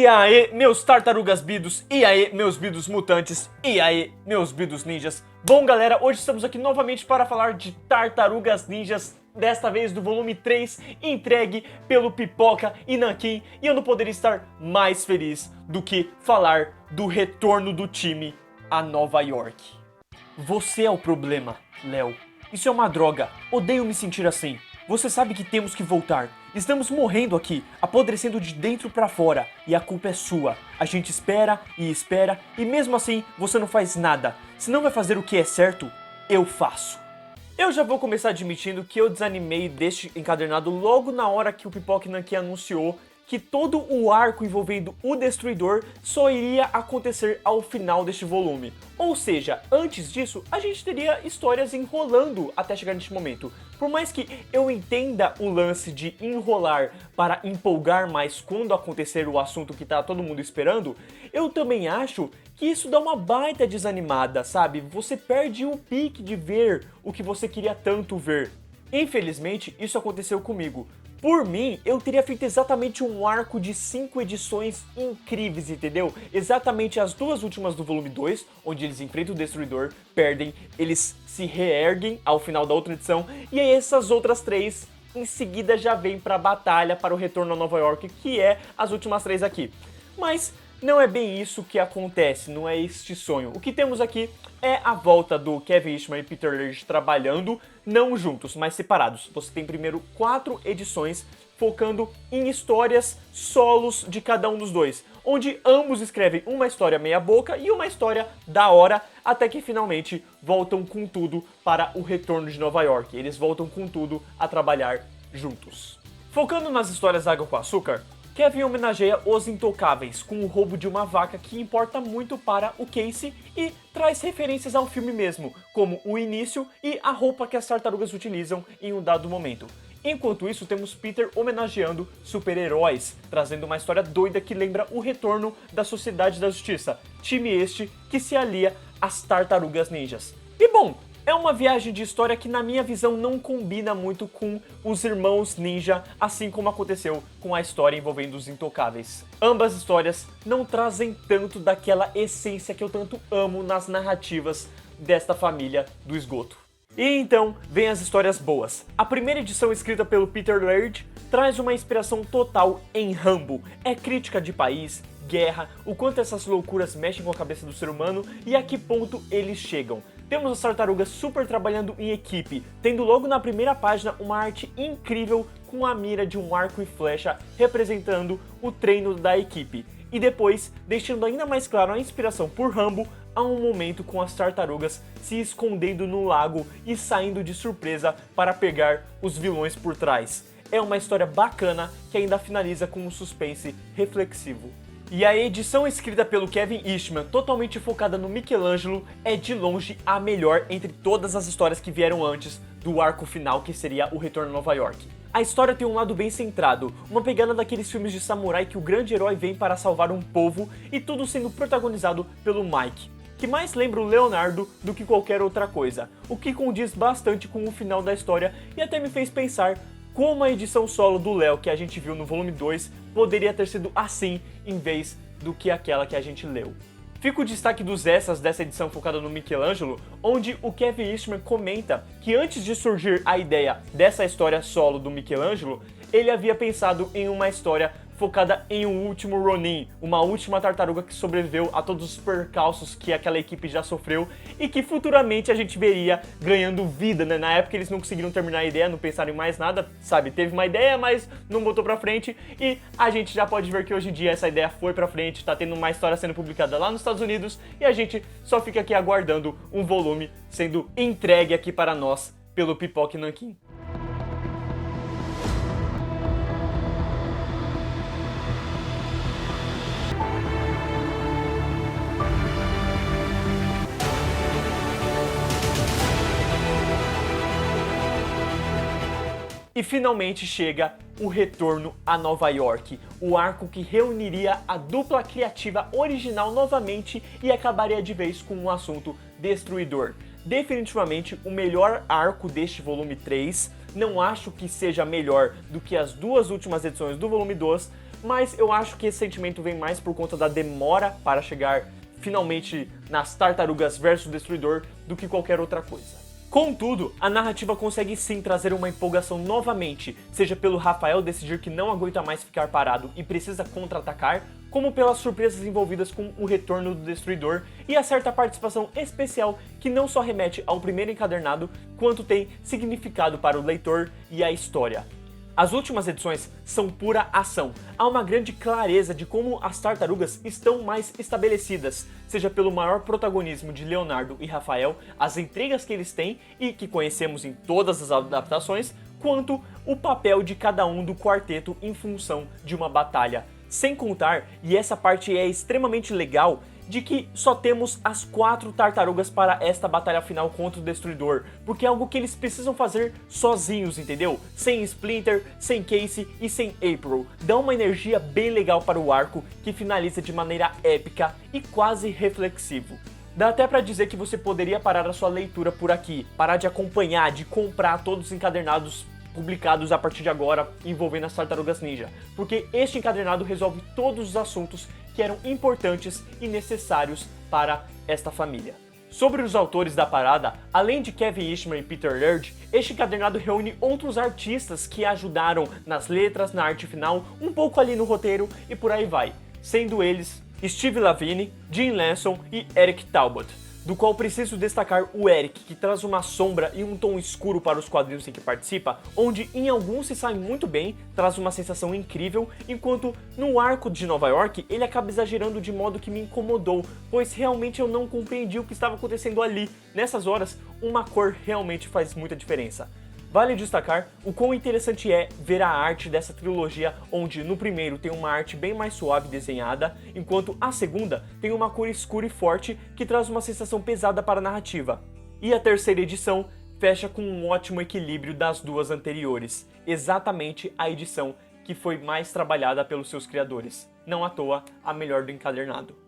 E aí, meus tartarugas bidos, e aí, meus bidos mutantes, e aí, meus bidos ninjas. Bom, galera, hoje estamos aqui novamente para falar de Tartarugas Ninjas, desta vez do volume 3, entregue pelo Pipoca e Nanquim, e eu não poderia estar mais feliz do que falar do retorno do time a Nova York. Você é o problema, Léo. Isso é uma droga, odeio me sentir assim. Você sabe que temos que voltar. Estamos morrendo aqui, apodrecendo de dentro pra fora, e a culpa é sua. A gente espera, e mesmo assim você não faz nada. Se não vai fazer o que é certo, eu faço. Eu já vou começar admitindo que eu desanimei deste encadernado logo na hora que o Pipoca e Nanquim anunciou que todo o arco envolvendo o Destruidor só iria acontecer ao final deste volume. Ou seja, antes disso, a gente teria histórias enrolando até chegar neste momento. Por mais que eu entenda o lance de enrolar para empolgar mais quando acontecer o assunto que tá todo mundo esperando, eu também acho que isso dá uma baita desanimada, sabe? Você perde o pique de ver o que você queria tanto ver. Infelizmente, isso aconteceu comigo. Por mim, eu teria feito exatamente um arco de 5 edições incríveis, entendeu? Exatamente as duas últimas do volume 2, onde eles enfrentam o Destruidor, perdem, eles se reerguem ao final da outra edição, e aí essas outras 3 em seguida já vêm pra batalha para o retorno a Nova York, que é as últimas 3 aqui. Mas não é bem isso que acontece, não é este sonho. O que temos aqui é a volta do Kevin Eastman e Peter Laird trabalhando, não juntos, mas separados. Você tem primeiro 4 edições focando em histórias solos de cada um dos dois, onde ambos escrevem uma história meia boca e uma história da hora, até que finalmente voltam com tudo para o retorno de Nova York. Eles voltam com tudo a trabalhar juntos. Focando nas histórias Água com Açúcar, Kevin homenageia os Intocáveis com o roubo de uma vaca que importa muito para o Casey e traz referências ao filme mesmo, como o início e a roupa que as tartarugas utilizam em um dado momento. Enquanto isso, temos Peter homenageando super-heróis, trazendo uma história doida que lembra o retorno da Sociedade da Justiça, time este que se alia às Tartarugas Ninjas. E bom, é uma viagem de história que na minha visão não combina muito com os irmãos ninja, assim como aconteceu com a história envolvendo os Intocáveis. Ambas histórias não trazem tanto daquela essência que eu tanto amo nas narrativas desta família do esgoto. E então, vem as histórias boas. A primeira edição, escrita pelo Peter Laird, traz uma inspiração total em Rambo. É crítica de país, guerra, o quanto essas loucuras mexem com a cabeça do ser humano e a que ponto eles chegam. Temos as tartarugas super trabalhando em equipe, tendo logo na primeira página uma arte incrível com a mira de um arco e flecha representando o treino da equipe. E depois, deixando ainda mais claro a inspiração por Rambo, há um momento com as tartarugas se escondendo no lago e saindo de surpresa para pegar os vilões por trás. É uma história bacana que ainda finaliza com um suspense reflexivo. E a edição escrita pelo Kevin Eastman, totalmente focada no Michelangelo, é de longe a melhor entre todas as histórias que vieram antes do arco final, que seria o Retorno a Nova York. A história tem um lado bem centrado, uma pegada daqueles filmes de samurai que o grande herói vem para salvar um povo e tudo sendo protagonizado pelo Mike, que mais lembra o Leonardo do que qualquer outra coisa, o que condiz bastante com o final da história e até me fez pensar como a edição solo do Léo que a gente viu no volume 2 poderia ter sido assim em vez do que aquela que a gente leu. Fica o destaque dos extras dessa edição focada no Michelangelo, onde o Kevin Eastman comenta que antes de surgir a ideia dessa história solo do Michelangelo, ele havia pensado em uma história focada em um último Ronin, uma última tartaruga que sobreviveu a todos os percalços que aquela equipe já sofreu e que futuramente a gente veria ganhando vida, né? Na época eles não conseguiram terminar a ideia, não pensaram em mais nada, sabe? Teve uma ideia, mas não botou pra frente e a gente já pode ver que hoje em dia essa ideia foi pra frente, tá tendo uma história sendo publicada lá nos Estados Unidos e a gente só fica aqui aguardando um volume sendo entregue aqui para nós pelo Pipoca e Nanquim. E finalmente chega o retorno a Nova York, o arco que reuniria a dupla criativa original novamente e acabaria de vez com o assunto Destruidor. Definitivamente o melhor arco deste volume 3, não acho que seja melhor do que as duas últimas edições do volume 2, mas eu acho que esse sentimento vem mais por conta da demora para chegar finalmente nas Tartarugas versus Destruidor do que qualquer outra coisa. Contudo, a narrativa consegue sim trazer uma empolgação novamente, seja pelo Rafael decidir que não aguenta mais ficar parado e precisa contra-atacar, como pelas surpresas envolvidas com o retorno do Destruidor e a certa participação especial que não só remete ao primeiro encadernado, quanto tem significado para o leitor e a história. As últimas edições são pura ação. Há uma grande clareza de como as tartarugas estão mais estabelecidas, seja pelo maior protagonismo de Leonardo e Rafael, as intrigas que eles têm e que conhecemos em todas as adaptações, quanto o papel de cada um do quarteto em função de uma batalha. Sem contar, e essa parte é extremamente legal, de que só temos as 4 tartarugas para esta batalha final contra o Destruidor, porque é algo que eles precisam fazer sozinhos, entendeu? Sem Splinter, sem Casey e sem April. Dá uma energia bem legal para o arco, que finaliza de maneira épica e quase reflexivo. Dá até pra dizer que você poderia parar a sua leitura por aqui, parar de acompanhar, de comprar todos os encadernados publicados a partir de agora envolvendo as Tartarugas Ninja, porque este encadernado resolve todos os assuntos que eram importantes e necessários para esta família. Sobre os autores da parada, além de Kevin Eastman e Peter Laird, este encadernado reúne outros artistas que ajudaram nas letras, na arte final, um pouco ali no roteiro e por aí vai, sendo eles Steve Lavigne, Jim Lanson e Eric Talbot, do qual preciso destacar o Eric, que traz uma sombra e um tom escuro para os quadrinhos em que participa, onde em alguns se sai muito bem, traz uma sensação incrível, enquanto no arco de Nova York ele acaba exagerando de modo que me incomodou, pois realmente eu não compreendi o que estava acontecendo ali. Nessas horas, uma cor realmente faz muita diferença. Vale destacar o quão interessante é ver a arte dessa trilogia, onde no primeiro tem uma arte bem mais suave desenhada, enquanto a segunda tem uma cor escura e forte que traz uma sensação pesada para a narrativa. E a terceira edição fecha com um ótimo equilíbrio das duas anteriores, exatamente a edição que foi mais trabalhada pelos seus criadores, não à toa a melhor do encadernado.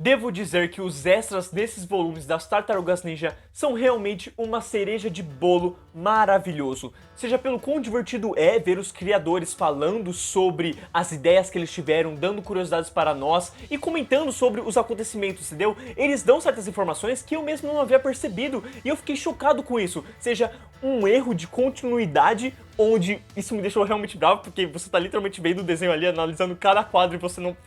Devo dizer que os extras desses volumes das Tartarugas Ninja são realmente uma cereja de bolo maravilhoso. Seja pelo quão divertido é ver os criadores falando sobre as ideias que eles tiveram, dando curiosidades para nós e comentando sobre os acontecimentos, entendeu? Eles dão certas informações que eu mesmo não havia percebido e eu fiquei chocado com isso. Seja um erro de continuidade, onde isso me deixou realmente bravo, porque você tá literalmente vendo o desenho ali, analisando cada quadro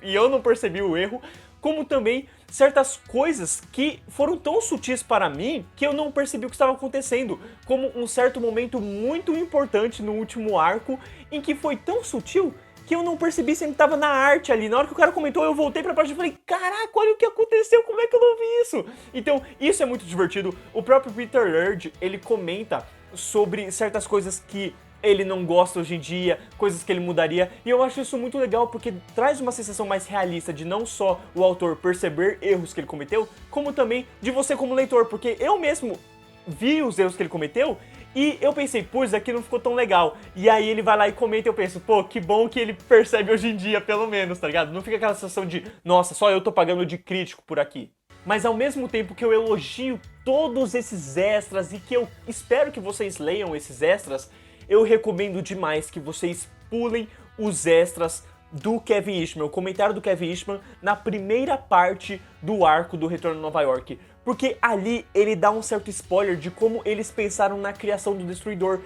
e eu não percebi o erro, como também certas coisas que foram tão sutis para mim que eu não percebi o que estava acontecendo, como um certo momento muito importante no último arco, em que foi tão sutil que eu não percebi se ele estava na arte ali. Na hora que o cara comentou, eu voltei pra página e falei, caraca, olha o que aconteceu, como é que eu não vi isso? Então, isso é muito divertido. O próprio Peter Laird, ele comenta sobre certas coisas que ele não gosta hoje em dia, coisas que ele mudaria, e eu acho isso muito legal porque traz uma sensação mais realista de não só o autor perceber erros que ele cometeu, como também de você como leitor, porque eu mesmo vi os erros que ele cometeu e eu pensei, pô, isso aqui não ficou tão legal, e aí ele vai lá e comenta e eu penso, pô, que bom que ele percebe hoje em dia, pelo menos, tá ligado? Não fica aquela sensação de, nossa, só eu tô pagando de crítico por aqui. Mas ao mesmo tempo que eu elogio todos esses extras e que eu espero que vocês leiam esses extras, eu recomendo demais que vocês pulem os extras do Kevin Eastman, o comentário do Kevin Eastman na primeira parte do arco do Retorno a Nova York. Porque ali ele dá um certo spoiler de como eles pensaram na criação do Destruidor.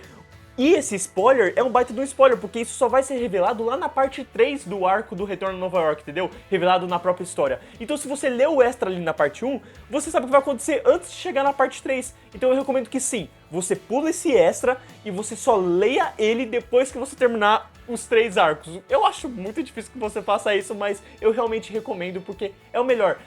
E esse spoiler é um baita de um spoiler, porque isso só vai ser revelado lá na parte 3 do arco do Retorno a Nova York, entendeu? Revelado na própria história. Então se você lê o extra ali na parte 1, você sabe o que vai acontecer antes de chegar na parte 3. Então eu recomendo que sim, você pula esse extra e você só leia ele depois que você terminar os 3 arcos. Eu acho muito difícil que você faça isso, mas eu realmente recomendo porque é o melhor.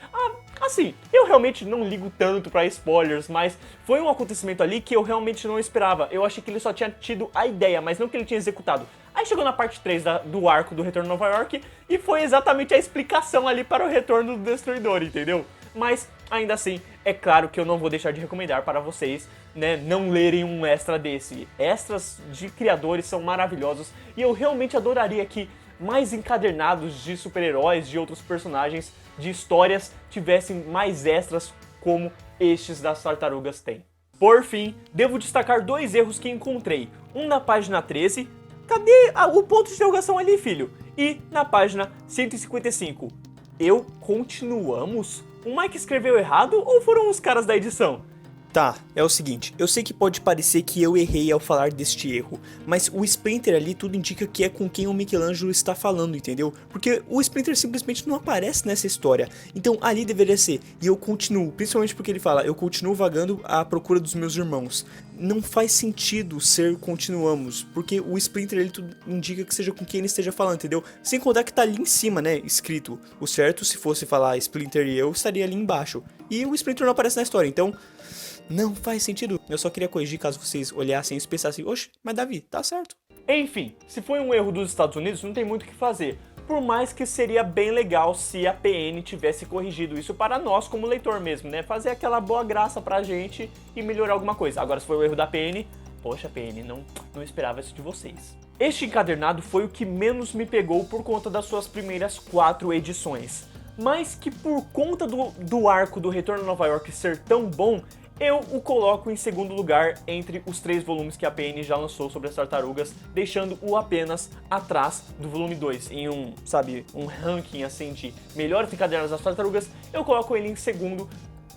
Assim, eu realmente não ligo tanto pra spoilers, mas foi um acontecimento ali que eu realmente não esperava. Eu achei que ele só tinha tido a ideia, mas não que ele tinha executado. Aí chegou na parte 3 do arco do Retorno a Nova York e foi exatamente a explicação ali para o retorno do Destruidor, entendeu? Mas, ainda assim, é claro que eu não vou deixar de recomendar para vocês, né, não lerem um extra desse. Extras de criadores são maravilhosos e eu realmente adoraria que mais encadernados de super-heróis, de outros personagens, de histórias, tivessem mais extras como estes das Tartarugas têm. Por fim, devo destacar 2 erros que encontrei. Um na página 13, cadê o ponto de interrogação ali, filho? E na página 155, eu continuamos? O Mike escreveu errado ou foram os caras da edição? Tá, é o seguinte, eu sei que pode parecer que eu errei ao falar deste erro, mas o Splinter ali tudo indica que é com quem o Michelangelo está falando, entendeu? Porque o Splinter simplesmente não aparece nessa história, então ali deveria ser, e eu continuo, principalmente porque ele fala, eu continuo vagando à procura dos meus irmãos. Não faz sentido ser continuamos, porque o Splinter ele tudo indica que seja com quem ele esteja falando, entendeu? Sem contar que tá ali em cima, né, escrito. O certo, se fosse falar Splinter e eu, estaria ali embaixo. E o Splinter não aparece na história, então... não faz sentido. Eu só queria corrigir caso vocês olhassem e pensassem, oxe, mas Davi, tá certo. Enfim, se foi um erro dos Estados Unidos, não tem muito o que fazer. Por mais que seria bem legal se a PN tivesse corrigido isso para nós como leitor mesmo, né? Fazer aquela boa graça pra gente e melhorar alguma coisa. Agora, se foi o erro da PN, poxa, PN, não esperava isso de vocês. Este encadernado foi o que menos me pegou por conta das suas primeiras 4 edições. Mas que por conta do arco do Retorno a Nova York ser tão bom, eu o coloco em segundo lugar entre os 3 volumes que a PN já lançou sobre as tartarugas, deixando-o apenas atrás do volume 2. Em um ranking assim de melhores encadernados das tartarugas, eu coloco ele em segundo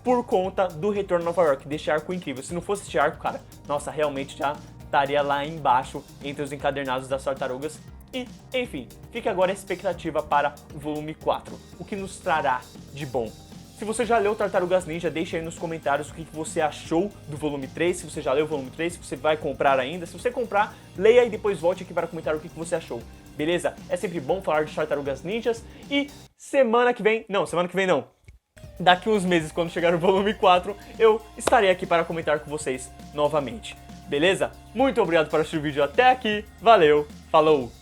por conta do Retorno a Nova York, deste arco incrível. Se não fosse este arco, cara, nossa, realmente já estaria lá embaixo entre os encadernados das tartarugas. E, enfim, fica agora a expectativa para o volume 4, o que nos trará de bom. Se você já leu Tartarugas Ninja, deixa aí nos comentários o que você achou do volume 3, se você já leu o volume 3, se você vai comprar ainda. Se você comprar, leia e depois volte aqui para comentar o que você achou, beleza? É sempre bom falar de Tartarugas Ninjas e semana que vem não, daqui uns meses, quando chegar o volume 4, eu estarei aqui para comentar com vocês novamente, beleza? Muito obrigado por assistir o vídeo até aqui, valeu, falou!